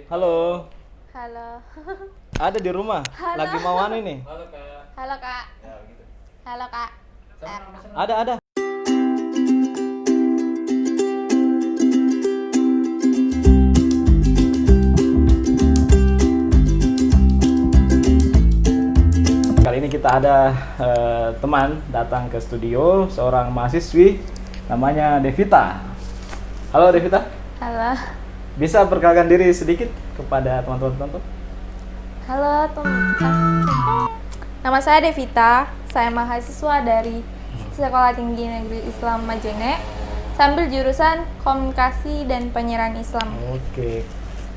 Halo. Halo. Ada di rumah. Halo. Lagi mau anu ini. Halo kak. Halo kak. Ya gitu. Halo kak. Ada. Kali ini kita ada teman datang ke studio, seorang mahasiswi namanya Devita. Halo Devita, Halo. bisa perkenalkan diri sedikit kepada teman-teman penonton? Halo teman. Nama saya Devita. Saya mahasiswa dari Sekolah Tinggi Negeri Islam Majene. Sambil jurusan Komunikasi dan Penyiaran Islam. Oke,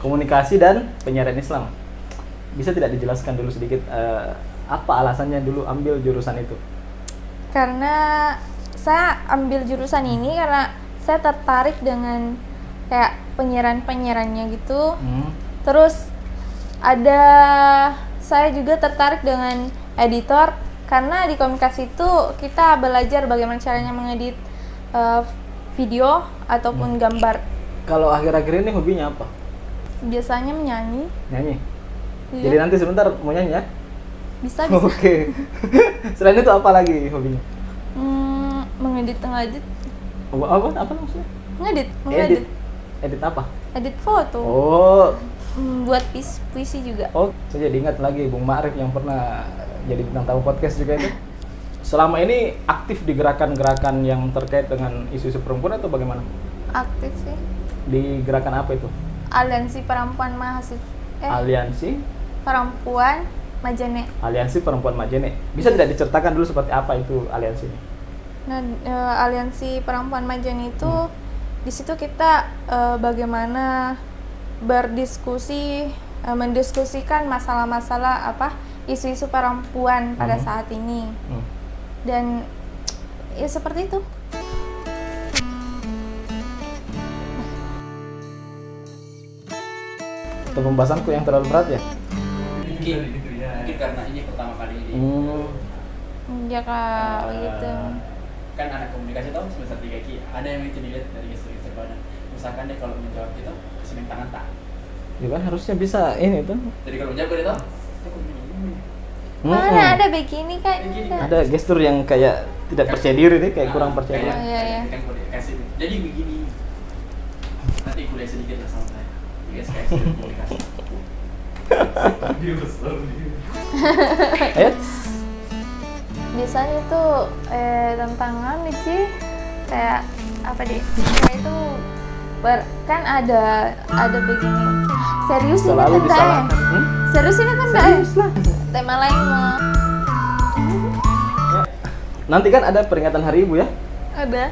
komunikasi dan penyiaran Islam. Bisa tidak dijelaskan dulu sedikit apa alasannya dulu ambil jurusan itu? Karena saya ambil jurusan ini karena saya tertarik dengan kayak penyiarannya gitu. Terus saya juga tertarik dengan editor karena di komunikasi itu kita belajar bagaimana caranya mengedit video ataupun gambar. Kalau akhir-akhir ini hobinya apa? Biasanya menyanyi. Nyanyi. Iya. Jadi nanti sebentar mau nyanyi ya? Bisa. Oke. Selain itu apa lagi hobinya? Mengedit. Apa maksudnya? Mengedit. Edit apa? Edit foto. Oh, Buat puisi juga. saya jadi ingat lagi Bung Ma'rif yang pernah jadi bintang tamu podcast juga itu. Selama ini aktif di gerakan-gerakan yang terkait dengan isu-isu perempuan atau bagaimana? Aktif sih. Di gerakan apa itu? Aliansi Perempuan Mahasiswa. Aliansi Majene. Aliansi Perempuan Majene. Bisa tidak diceritakan dulu seperti apa itu aliansi ini? Nah, Aliansi Perempuan Majene itu di situ kita bagaimana berdiskusi, mendiskusikan masalah-masalah isu-isu perempuan pada saat ini. Dan ya seperti itu. Untuk pembahasanku yang terlalu berat ya? Mungkin karena ini pertama kali ini. Ya kak, begitu. Kan anak komunikasi tahu semester 3 Ki. Ada yang itu dilihat dari gestur-gestur badan. Misalkan dia kalau menjawab gitu kasih tangan tak. Ya kan harusnya bisa ini tuh. Jadi kalau menjawab dia tahu. Mana ada begini kak? Ada gestur yang kayak tidak percaya diri deh, kayak kurang percaya diri. Iya. Kan kalau dikasih. Jadi begini. Nanti kuliah sedikit lah sama saya. Guys, komunikasi. Biasanya itu tantangan nih sih kayak apa deh? Kayak itu kan ada begini. Serius ini Selalu kan disalahkan. Serius ini kan Serius lah. Tema lain mah. Nanti kan ada peringatan Hari Ibu ya? Ada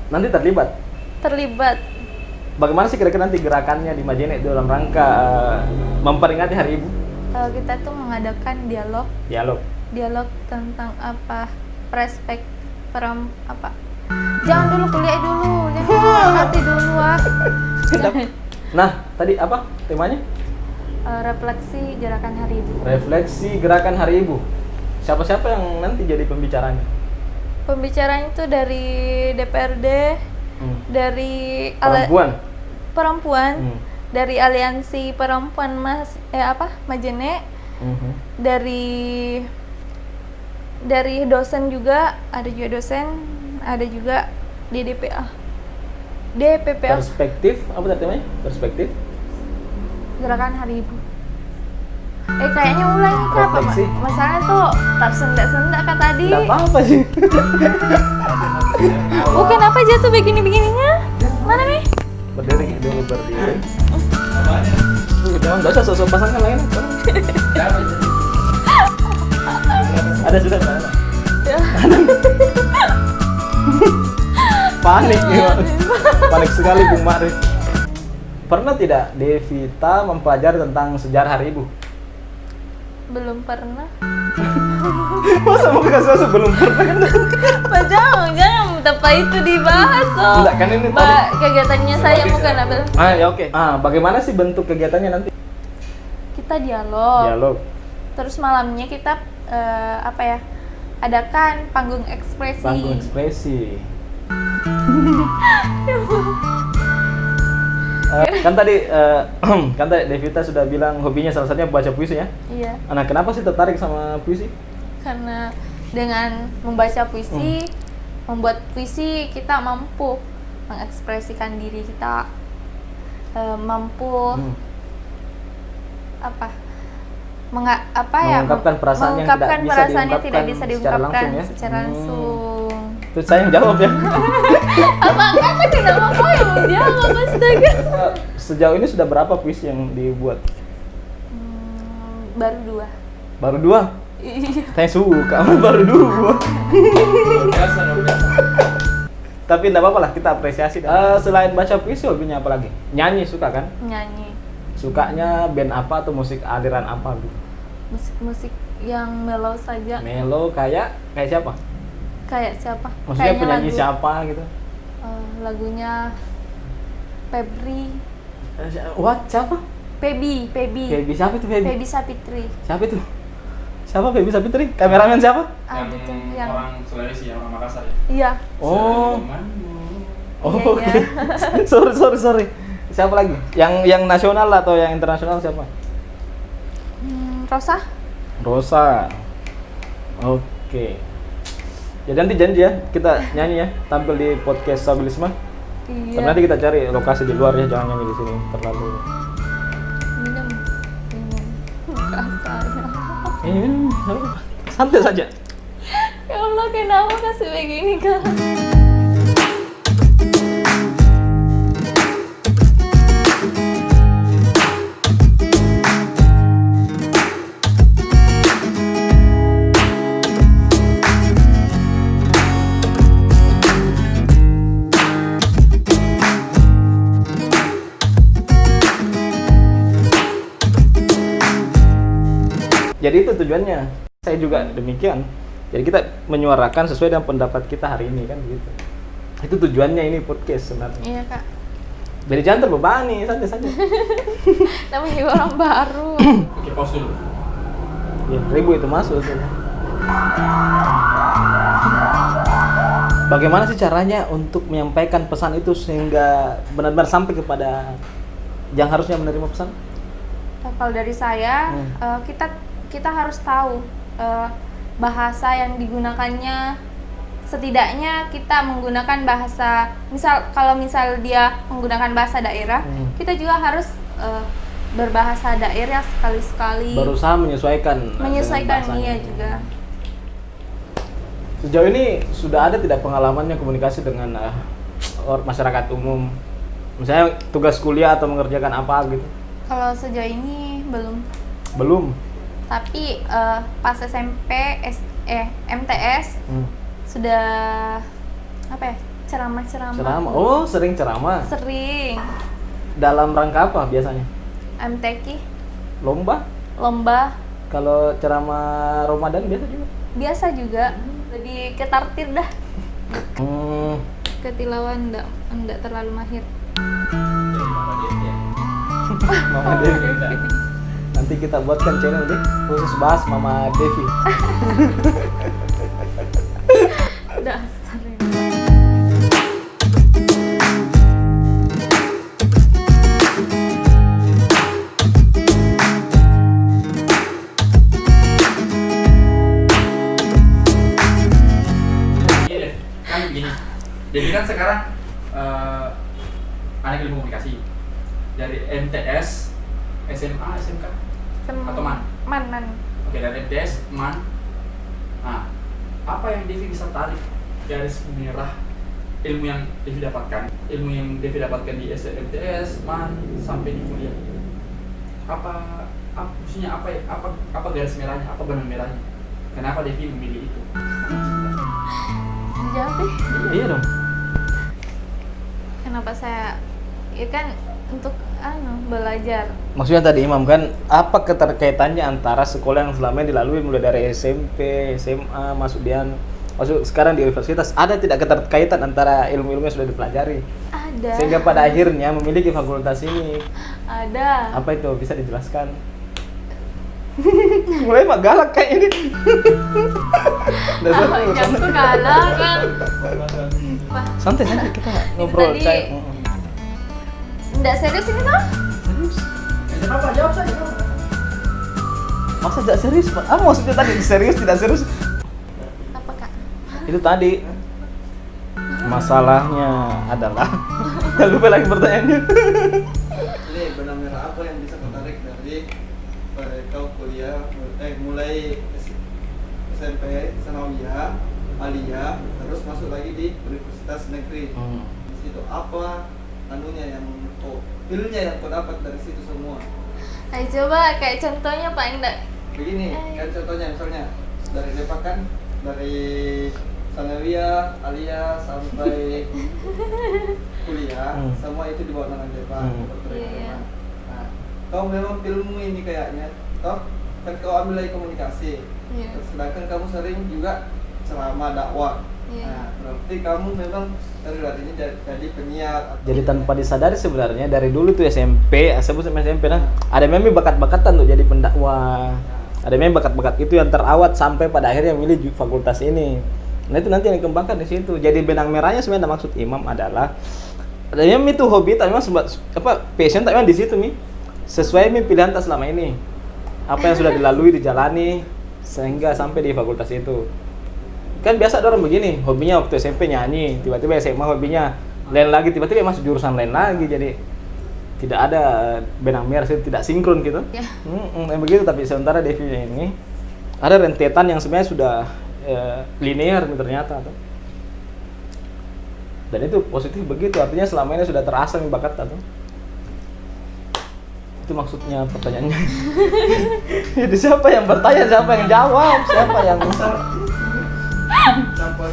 Nanti terlibat. Bagaimana sih kira-kira nanti gerakannya di Majene dalam rangka memperingati Hari Ibu? Kalau kita tuh mengadakan dialog tentang jangan dulu kuliah dulu, jangan nanti dulu Nah, tadi apa temanya? refleksi gerakan Hari Ibu. Refleksi gerakan Hari Ibu. Siapa-siapa yang nanti jadi pembicaranya? Pembicaranya itu dari DPRD, dari perempuan, dari Aliansi Perempuan Majene, dari dosen juga, ada juga di DPPA. Perspektif, apa tadi namanya? Perspektif Gerakan Hari Ibu. Kayaknya mulai nih kak, Refleksi. masalahnya tuh tersendak-sendak kak tadi. Tidak apa-apa sih. Bukan apa jatuh begini-begininya? Mana nih? Berdiri. Jangan nggak usah sosok pasangkan lain. Ada sudah ada. Ya. Panik ya. Panik sekali Bung Ma'rif. Pernah tidak Devita mempelajari tentang sejarah Hari Ibu? Belum pernah. Masa mau kasih masuk belum pernah? Pak jangan tepat itu dibahas loh. Enggak kan ini tadi. Kegiatannya saya bukan ambil. Ya oke. Bagaimana sih bentuk kegiatannya nanti? Kita dialog. Terus malamnya kita adakan panggung ekspresi. Kan tadi Devita sudah bilang hobinya salah satunya baca puisi ya. Iya, Nah, kenapa sih tertarik sama puisi? karena dengan membaca puisi, membuat puisi kita mampu mengekspresikan diri kita, mampu Mengungkapkan perasaan yang tidak bisa tidak bisa diungkapkan diungkapkan secara langsung ya? secara langsung. Terus saya yang jawab ya. Apa kata kenapa kau yang menjawab, astaga? Sejauh ini sudah berapa puisi yang dibuat? Baru 2. Baru 2? Iya. Saya suka baru 2. Luar biasa. Tapi enggak apa-apa lah, kita apresiasi. Selain baca puisi, hobinya apa lagi? Nyanyi suka kan? Nyanyi. Sukanya band apa atau musik aliran apa gitu? Musik yang mellow saja. Melo kayak siapa? Kayak siapa? Maksudnya Kayaknya penyanyi lagu, siapa gitu? lagunya Febri. Siapa? Pebi. Feby, siapa itu Feby? Pebi Sapitri. Siapa itu? Siapa Feby Sapitri? Kameramen siapa? Ada tuh yang Orang Sulawesi, orang Makassar ya. iya. Oh. Iya, Oke. Sorry. Siapa lagi? Yang nasional atau yang internasional siapa? Rosa. Oke. Jadi nanti janji ya, kita nyanyi ya, tampil di podcast Stabilisme. Iya. Tapi nanti kita cari lokasi di luar ya, jangan nyanyi di sini terlalu. Minum. Kasarnya. Santai saja. Ya Allah, kenapa kasih begini kan? Jadi itu tujuannya. Saya juga demikian. Jadi kita menyuarakan sesuai dengan pendapat kita hari ini kan gitu. Itu tujuannya ini podcast sebenarnya. Iya, Kak. Jadi jangan terbebani, santai saja. Namanya juga orang baru. Oke, pause dulu. Ya, 1000 itu masuk sih. Bagaimana sih caranya untuk menyampaikan pesan itu sehingga benar-benar sampai kepada yang harusnya menerima pesan? Kalau dari saya, kita harus tahu bahasa yang digunakannya. Setidaknya kita menggunakan bahasa, kalau misal dia menggunakan bahasa daerah, kita juga harus berbahasa daerah sekali-sekali. Berusaha menyesuaikan Iya juga. Sejauh ini sudah ada tidak pengalamannya komunikasi dengan masyarakat umum? Misalnya tugas kuliah atau mengerjakan apa gitu? Kalau sejauh ini Belum. tapi pas SMP, MTS sudah ceramah. Ceramah. Oh, sering ceramah. Sering. Dalam rangka apa biasanya? MTQ, Lomba? Kalau ceramah Ramadan biasa juga. Lebih ketartir dah. Ketilauan enggak terlalu mahir. Jadi Mama Devi ya. Mama Devi. Nanti kita buatkan channel deh khusus bahas Mama Devi. Dasar ini. Gini. Jadi kan sekarang anak ilmu komunikasi dari MTS, SMA, SMK atau MAN? Man. Oke, dari MTS, MAN. Nah, apa yang Devi bisa tarik garis merah ilmu yang Devi dapatkan di MTS, MAN sampai di kuliah? Maksudnya apa garis merahnya, apa benang merahnya? Kenapa Devi memilih itu? Jawab deh. Iya dong. Kenapa saya? Ya kan untuk belajar. Maksudnya tadi Imam kan apa keterkaitannya antara sekolah yang selama ini dilalui mulai dari SMP, SMA, masuk sekarang di universitas, ada tidak keterkaitan antara ilmu-ilmu yang sudah dipelajari? Ada. Sehingga pada akhirnya memiliki fakultas ini. Ada. Apa itu? Bisa dijelaskan? Mulai mah galak kayak ini. Jamku galak kan. Wah, Santai saja kita ngobrol tadi- cair. nggak serius ini toh? Serius? Kenapa? Jawab saja. Masa tidak serius, Pak? Ah, maksudnya tadi serius tidak serius? Apa kak? Itu tadi. Masalahnya adalah jangan lupa lagi pertanyaannya. Ini benang merah apa yang bisa tertarik dari kau kuliah mulai SMP, Sanawiyah, Aliyah, terus masuk lagi di Universitas Negeri. Di situ apa anunya yang pilnya yang kau dapat dari situ semua? Ayo coba kayak contohnya pak yang enggak. Begini, kan contohnya misalnya dari Depak kan dari Sanawiyah, Aliyah sampai kuliah, semua itu di bawah naungan Depak. Iya. Nah, kau memang ilmu ini kayaknya, toh kan kau ambil lagi komunikasi. Iya. Sedangkan kamu sering juga ceramah dakwah. Iya. Nah, berarti kamu memang ini jadi penyiar. Jadi tanpa disadari sebenarnya dari dulu tuh SMP, sebut SMP nah, ada memang bakat-bakatan untuk jadi pendakwah. Ada memang bakat-bakat itu yang terawat sampai pada akhirnya milih fakultas ini. Nah itu nanti yang dikembangkan di situ. Jadi benang merahnya sebenarnya maksud Imam adalah ada memang itu hobi, tapi memang passion, tapi memang di situ nih sesuai pilihan tak selama ini. Apa yang sudah dilalui, dijalani sehingga sampai di fakultas itu. Kan biasa ada orang begini, hobinya waktu SMP nyanyi, tiba-tiba SMA hobinya lain lagi, tiba-tiba masuk jurusan lain lagi, jadi tidak ada benang merah, tidak sinkron gitu. Ya. Begitu, tapi sementara Devi ini ada rentetan yang sebenarnya sudah linear ternyata tuh. Dan itu positif begitu, artinya selama ini sudah terasa nih bakat tuh. Itu maksudnya pertanyaannya. Jadi siapa yang bertanya, siapa yang jawab, siapa yang Sampai